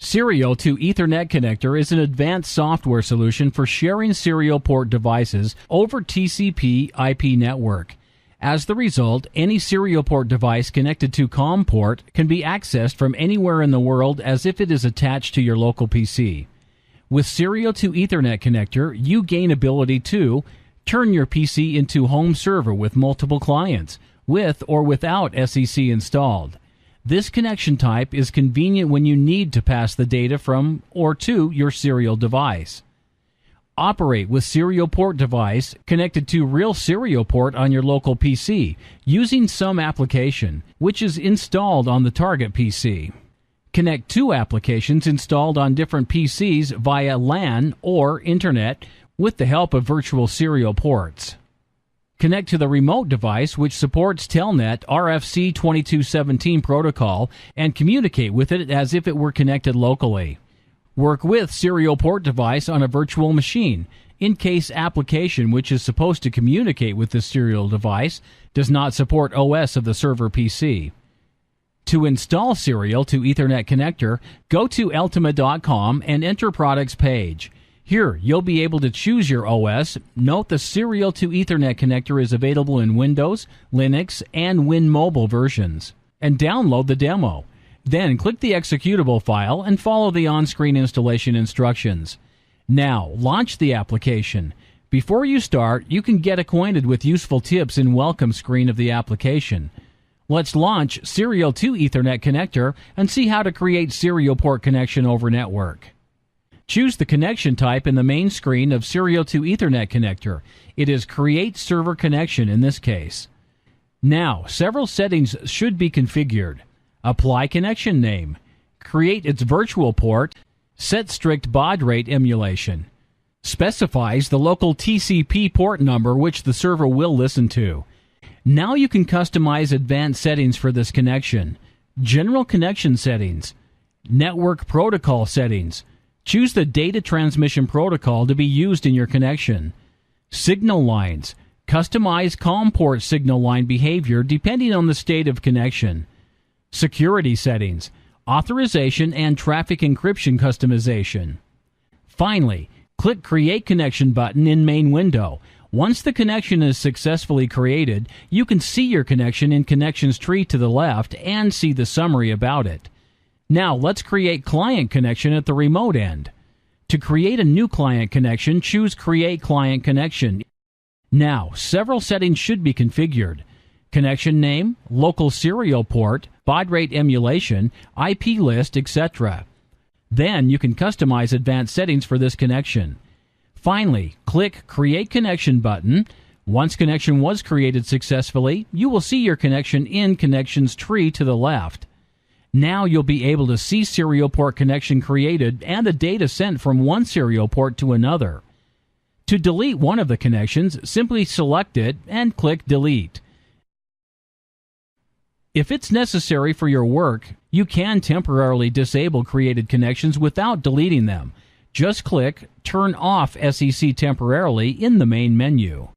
Serial to Ethernet Connector is an advanced software solution for sharing serial port devices over TCP/IP network. As the result, any serial port device connected to COM port can be accessed from anywhere in the world as if it is attached to your local PC. With Serial to Ethernet Connector, you gain ability to turn your PC into home server with multiple clients, with or without SEC installed. This connection type is convenient when you need to pass the data from or to your serial device. Operate with serial port device connected to real serial port on your local PC using some application, which is installed on the target PC. Connect two applications installed on different PCs via LAN or Internet with the help of virtual serial ports. Connect to the remote device, which supports Telnet RFC 2217 protocol, and communicate with it as if it were connected locally. Work with serial port device on a virtual machine, in case application which is supposed to communicate with the serial device does not support OS of the server PC. To install Serial to Ethernet Connector, go to Ultima.com and enter Products page. Here, you'll be able to choose your OS. Note the Serial to Ethernet Connector is available in Windows, Linux, and Win Mobile versions. And download the demo. Then click the executable file and follow the on-screen installation instructions. Now, launch the application. Before you start, you can get acquainted with useful tips in welcome screen of the application. Let's launch Serial to Ethernet Connector and see how to create serial port connection over network. Choose the connection type in the main screen of Serial to Ethernet Connector. It is Create Server Connection in this case. Now, several settings should be configured. Apply connection name. Create its virtual port. Set strict baud rate emulation. Specifies the local TCP port number which the server will listen to. Now you can customize advanced settings for this connection. General connection settings. Network protocol settings. Choose the data transmission protocol to be used in your connection. Signal lines. Customize COM port signal line behavior depending on the state of connection. Security settings. Authorization and traffic encryption customization. Finally, click Create Connection button in main window. Once the connection is successfully created, you can see your connection in Connections tree to the left and see the summary about it. Now let's create client connection at the remote end. To create a new client connection, choose Create Client Connection. Now, several settings should be configured. Connection name, local serial port, baud rate emulation, IP list, etc. Then you can customize advanced settings for this connection. Finally, click Create Connection button. Once connection was created successfully, you will see your connection in Connections tree to the left. Now you'll be able to see serial port connection created and the data sent from one serial port to another. To delete one of the connections, simply select it and click Delete. If it's necessary for your work, you can temporarily disable created connections without deleting them. Just click Turn off SEC temporarily in the main menu.